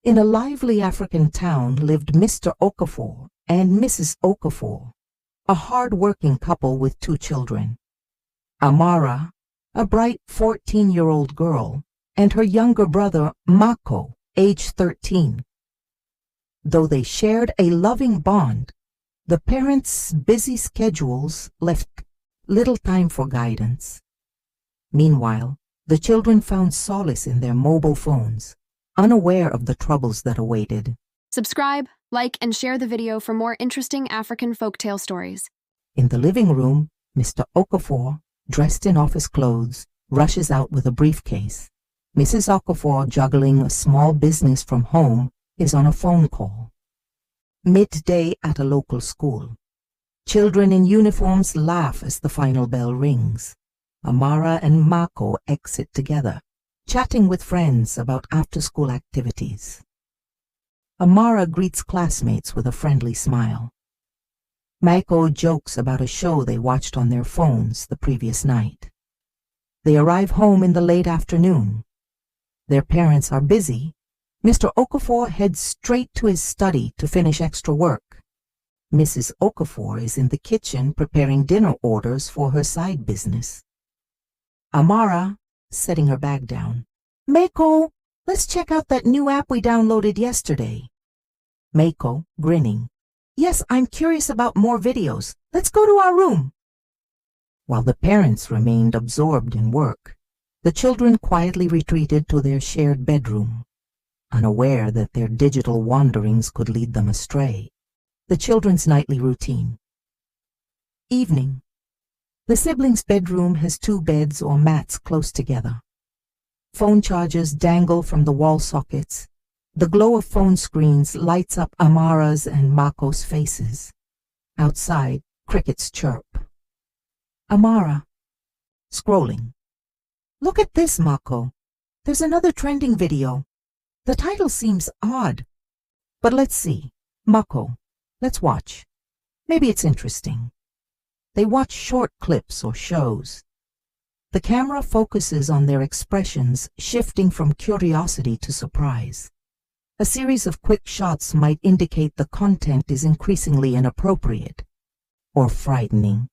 In a lively African town lived Mr. Okafor and Mrs. Okafor, a hard-working couple with 2 children. Amara, a bright 14-year-old girl, and her younger brother, Mako, age 13. Though they shared a loving bond, the parents' busy schedules left little time for guidance. Meanwhile, the children found solace in their mobile phones, unaware of the troubles that awaited. Subscribe, like, and share the video for more interesting African folktale stories. In the living room, Mr. Okafor, dressed in office clothes, rushes out with a briefcase. Mrs. Okafor, juggling a small business from home, is on a phone call. Midday at a local school. Children in uniforms laugh as the final bell rings. Amara and Mako exit together, chatting with friends about after-school activities. Amara greets classmates with a friendly smile. Mako jokes about a show they watched on their phones the previous night. They arrive home in the late afternoon. Their parents are busy. Mr. Okafor heads straight to his study to finish extra work. Mrs. Okafor is in the kitchen preparing dinner orders for her side business. Amara, setting her bag down. Mako, let's check out that new app we downloaded yesterday. Mako, grinning. Yes, I'm curious about more videos. Let's go to our room. While the parents remained absorbed in work, the children quietly retreated to their shared bedroom, unaware that their digital wanderings could lead them astray. The children's nightly routine. Evening. The siblings' bedroom has 2 beds or mats close together. Phone chargers dangle from the wall sockets. The glow of phone screens lights up Amara's and Mako's faces. Outside, crickets chirp. Amara, scrolling. Look at this, Mako. There's another trending video. The title seems odd. But let's see. Mako, let's watch. Maybe it's interesting. They watch short clips or shows. The camera focuses on their expressions, shifting from curiosity to surprise. A series of quick shots might indicate the content is increasingly inappropriate or frightening.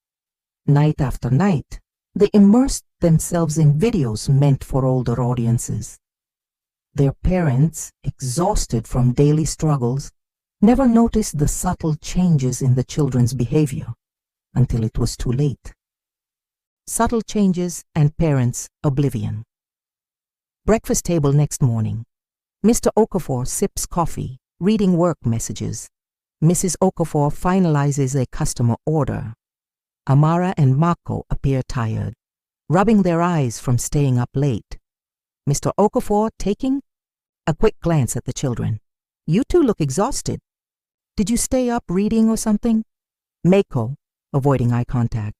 Night after night, they immersed themselves in videos meant for older audiences. Their parents, exhausted from daily struggles, never noticed the subtle changes in the children's behavior until it was too late. Subtle changes and parents' oblivion. Breakfast table next morning. Mr. Okafor sips coffee, reading work messages. Mrs. Okafor finalizes a customer order. Amara and Mako appear tired, rubbing their eyes from staying up late. Mr. Okafor taking a quick glance at the children. You 2 look exhausted. Did you stay up reading or something? Mako, avoiding eye contact.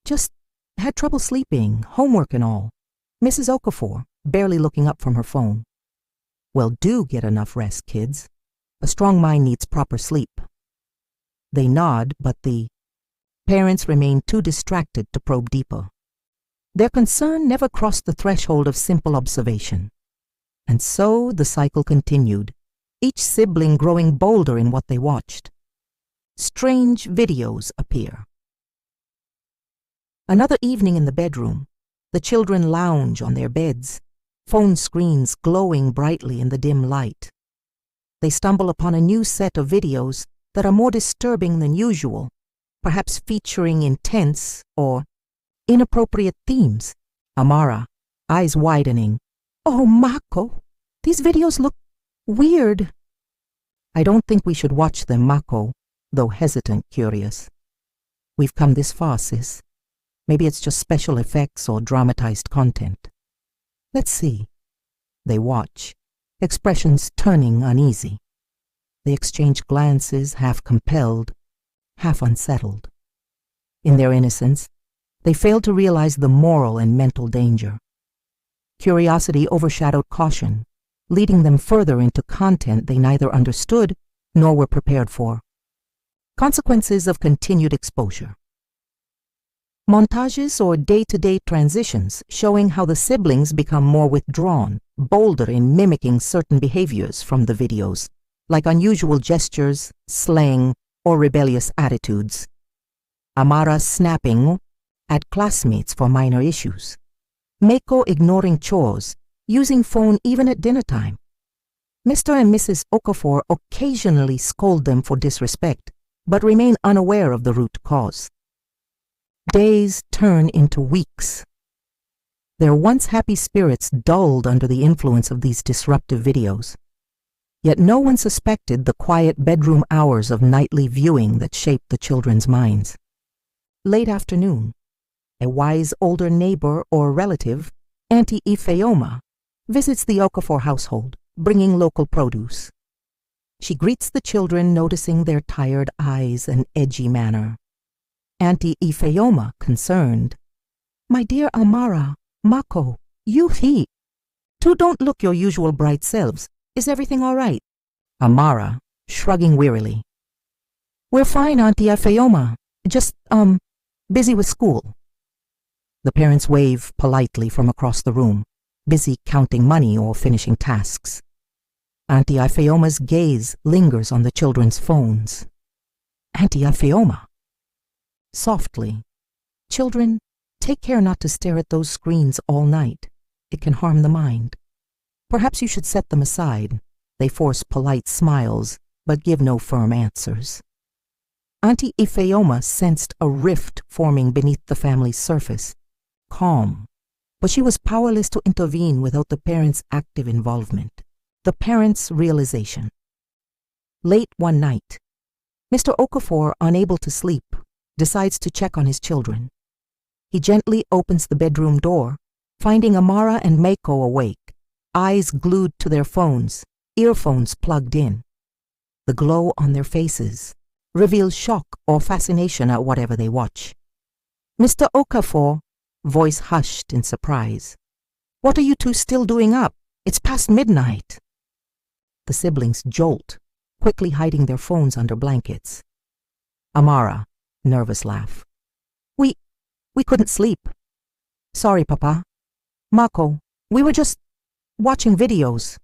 Just had trouble sleeping, homework and all. Mrs. Okafor, barely looking up from her phone. Well, do get enough rest, kids. A strong mind needs proper sleep. They nod, but the parents remain too distracted to probe deeper. Their concern never crossed the threshold of simple observation. And so the cycle continued, each sibling growing bolder in what they watched. Strange videos appear. Another evening in the bedroom, the children lounge on their beds, phone screens glowing brightly in the dim light. They stumble upon a new set of videos that are more disturbing than usual, perhaps featuring intense or inappropriate themes. Amara, eyes widening. Oh, Mako, these videos look weird. I don't think we should watch them, Mako, though hesitant, curious. We've come this far, sis. Maybe it's just special effects or dramatized content. Let's see. They watch, expressions turning uneasy. They exchange glances, half compelled, half unsettled. In their innocence, they failed to realize the moral and mental danger. Curiosity overshadowed caution, leading them further into content they neither understood nor were prepared for. Consequences of continued exposure. Montages or day-to-day transitions showing how the siblings become more withdrawn, bolder in mimicking certain behaviors from the videos, like unusual gestures, slang, or rebellious attitudes. Amara snapping at classmates for minor issues. Mako ignoring chores, using phone even at dinner time. Mr. and Mrs. Okafor occasionally scold them for disrespect, but remain unaware of the root cause. Days turn into weeks. Their once happy spirits dulled under the influence of these disruptive videos. Yet no one suspected the quiet bedroom hours of nightly viewing that shaped the children's minds. Late afternoon, a wise older neighbor or relative, Auntie Ifeoma, visits the Okafor household, bringing local produce. She greets the children, noticing their tired eyes and edgy manner. Auntie Ifeoma, concerned, "My dear Amara, Mako, you he. Two don't look your usual bright selves. Is everything all right?" Amara, shrugging wearily. "We're fine, Auntie Ifeoma. Just, busy with school." The parents wave politely from across the room, busy counting money or finishing tasks. Auntie Ifeoma's gaze lingers on the children's phones. "Auntie Ifeoma." Softly, "Children, take care not to stare at those screens all night. It can harm the mind. Perhaps you should set them aside." They force polite smiles, but give no firm answers. Auntie Ifeoma sensed a rift forming beneath the family's surface. Calm, but she was powerless to intervene without the parents' active involvement. The parents' realization. Late one night, Mr. Okafor, unable to sleep, decides to check on his children. He gently opens the bedroom door, finding Amara and Mako awake, eyes glued to their phones, earphones plugged in. The glow on their faces reveals shock or fascination at whatever they watch. "Mr. Okafor," voice hushed in surprise. "What are you two still doing up? It's past midnight." The siblings jolt, quickly hiding their phones under blankets. Amara, nervous laugh. We couldn't sleep." "Sorry, Papa." "Mako, we were just watching videos.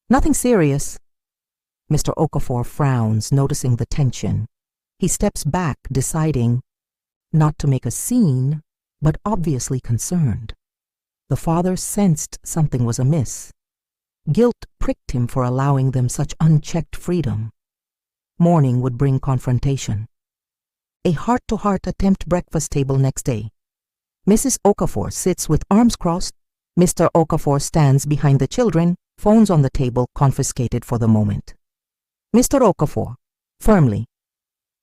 Nothing serious." Mr. Okafor frowns, noticing the tension. He steps back, deciding not to make a scene, but obviously concerned. The father sensed something was amiss. Guilt pricked him for allowing them such unchecked freedom. Morning would bring confrontation. A heart-to-heart attempt breakfast table next day. Mrs. Okafor sits with arms crossed. Mr. Okafor stands behind the children, phones on the table confiscated for the moment. Mr. Okafor, firmly,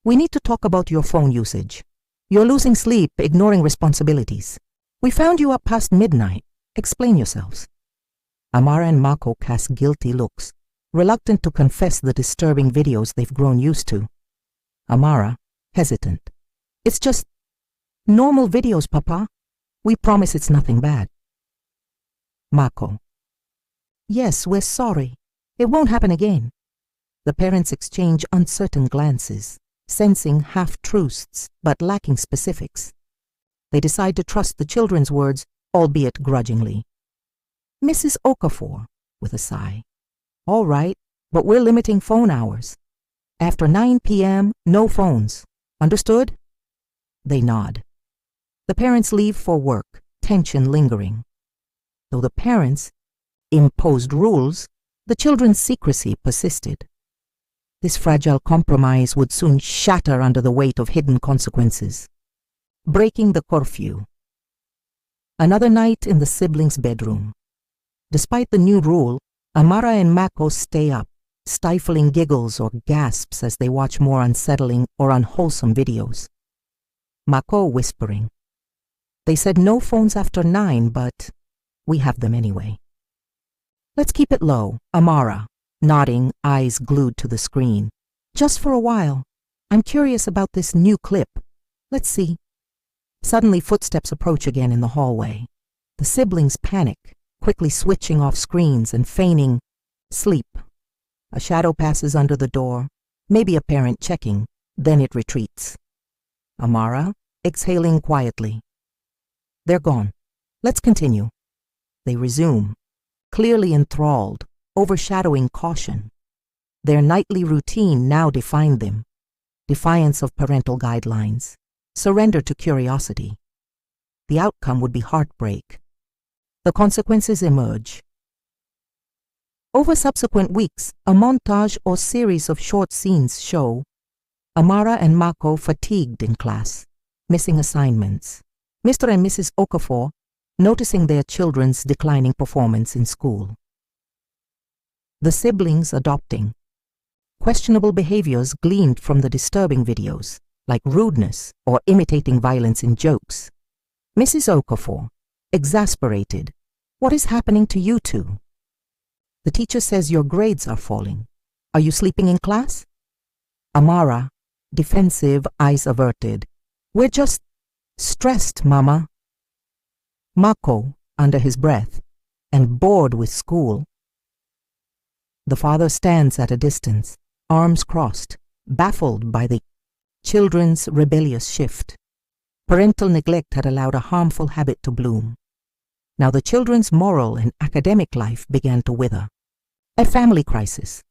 "We need to talk about your phone usage. You're losing sleep, ignoring responsibilities. We found you up past midnight. Explain yourselves." Amara and Mako cast guilty looks, reluctant to confess the disturbing videos they've grown used to. Amara, hesitant. "It's just normal videos, Papa. We promise it's nothing bad." Mako, "Yes, we're sorry. It won't happen again." The parents exchange uncertain glances, sensing half-truths but lacking specifics. They decide to trust the children's words, albeit grudgingly. Mrs. Okafor, with a sigh, "All right, but we're limiting phone hours. After 9 p.m., no phones. Understood?" They nod. The parents leave for work, tension lingering. Though the parents imposed rules, the children's secrecy persisted. This fragile compromise would soon shatter under the weight of hidden consequences. Breaking the curfew. Another night in the siblings' bedroom. Despite the new rule, Amara and Mako stay up, stifling giggles or gasps as they watch more unsettling or unwholesome videos. Mako whispering, "They said no phones after 9, but we have them anyway." "Let's keep it low," Amara, nodding, eyes glued to the screen. "Just for a while. I'm curious about this new clip. Let's see." Suddenly footsteps approach again in the hallway. The siblings panic, quickly switching off screens and feigning sleep. A shadow passes under the door, maybe a parent checking, then it retreats. Amara, exhaling quietly. They're gone. Let's continue. They resume, clearly enthralled, overshadowing caution. Their nightly routine now defined them. Defiance of parental guidelines. Surrender to curiosity. The outcome would be heartbreak. The consequences emerge. Over subsequent weeks, a montage or series of short scenes show Amara and Mako fatigued in class, missing assignments. Mr. and Mrs. Okafor noticing their children's declining performance in school. The siblings adopting. Questionable behaviors gleaned from the disturbing videos, like rudeness or imitating violence in jokes. Mrs. Okafor, exasperated. What is happening to you two? The teacher says your grades are falling. Are you sleeping in class? Amara, defensive, eyes averted. We're just stressed, Mama. Mako, under his breath, and bored with school. The father stands at a distance, arms crossed, baffled by the children's rebellious shift. Parental neglect had allowed a harmful habit to bloom. Now the children's moral and academic life began to wither. A family crisis.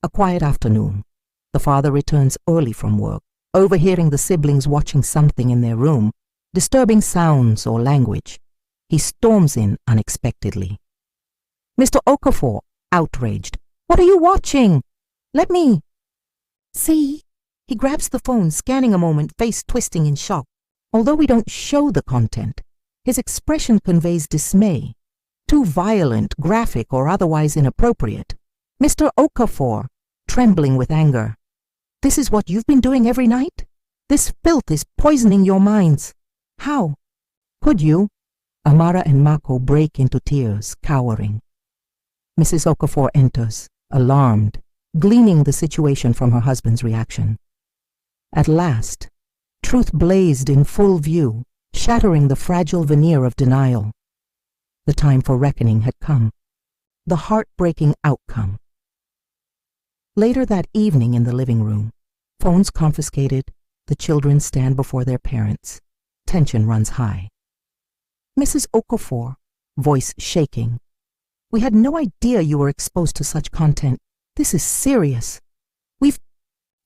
A quiet afternoon. The father returns early from work, overhearing the siblings watching something in their room, disturbing sounds or language. He storms in unexpectedly. Mr. Okafor, outraged. What are you watching? Let me see. He grabs the phone, scanning a moment, face twisting in shock. Although we don't show the content, his expression conveys dismay. Too violent, graphic, or otherwise inappropriate. Mr. Okafor, trembling with anger. This is what you've been doing every night? This filth is poisoning your minds. How? Could you? Amara and Mako break into tears, cowering. Mrs. Okafor enters, alarmed, gleaning the situation from her husband's reaction. At last, truth blazed in full view, shattering the fragile veneer of denial. The time for reckoning had come. The heartbreaking outcome. Later that evening in the living room, phones confiscated, the children stand before their parents. Tension runs high. Mrs. Okafor, voice shaking. We had no idea you were exposed to such content. This is serious. We've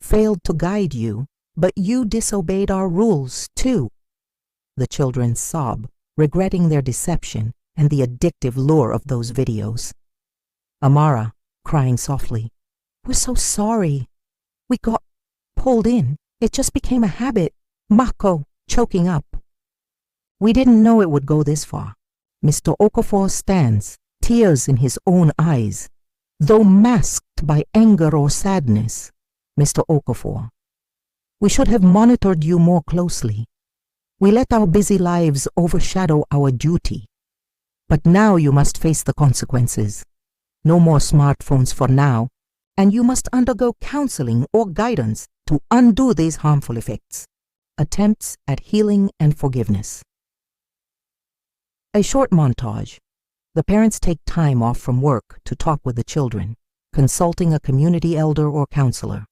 failed to guide you, but you disobeyed our rules, too. The children sob, regretting their deception and the addictive lure of those videos. Amara, crying softly. We're so sorry. We got pulled in. It just became a habit. Mako, choking up. We didn't know it would go this far. Mr. Okafor stands, tears in his own eyes, though masked by anger or sadness. Mr. Okafor, we should have monitored you more closely. We let our busy lives overshadow our duty. But now you must face the consequences. No more smartphones for now, and you must undergo counseling or guidance to undo these harmful effects. Attempts at healing and forgiveness. A short montage. The parents take time off from work to talk with the children, consulting a community elder or counselor.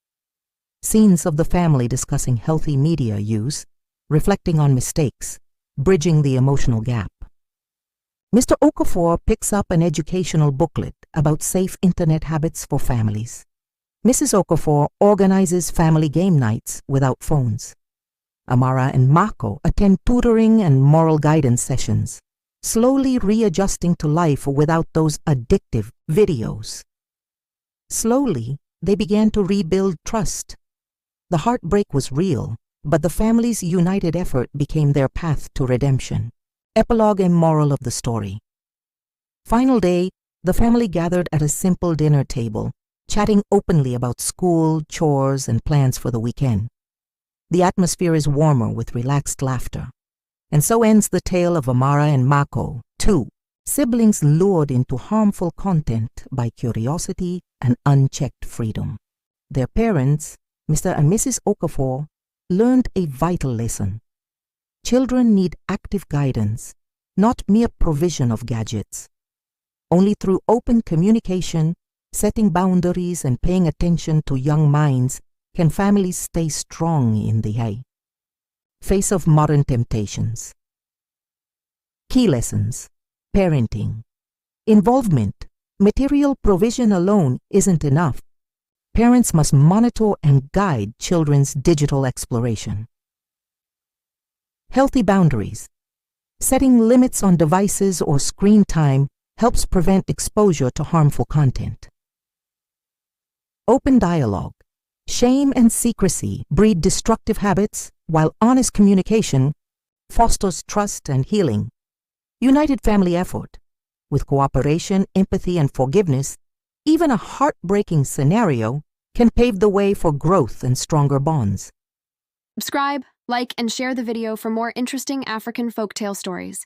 Scenes of the family discussing healthy media use, reflecting on mistakes, bridging the emotional gap. Mr. Okafor picks up an educational booklet about safe internet habits for families. Mrs. Okafor organizes family game nights without phones. Amara and Mako attend tutoring and moral guidance sessions, slowly readjusting to life without those addictive videos. Slowly, they began to rebuild trust. The heartbreak was real, but the family's united effort became their path to redemption. Epilogue and moral of the story. Final day, the family gathered at a simple dinner table, chatting openly about school, chores, and plans for the weekend. The atmosphere is warmer with relaxed laughter. And so ends the tale of Amara and Mako, two siblings lured into harmful content by curiosity and unchecked freedom. Their parents, Mr. and Mrs. Okafor, learned a vital lesson. Children need active guidance, not mere provision of gadgets. Only through open communication, setting boundaries, and paying attention to young minds can families stay strong in the eye. face of modern temptations. Key lessons. Parenting. Involvement. Material provision alone isn't enough. Parents must monitor and guide children's digital exploration. Healthy boundaries. Setting limits on devices or screen time helps prevent exposure to harmful content. Open dialogue. Shame and secrecy breed destructive habits, while honest communication fosters trust and healing. United family effort. With cooperation, empathy, and forgiveness, even a heartbreaking scenario can pave the way for growth and stronger bonds. Subscribe, like, and share the video for more interesting African folktale stories.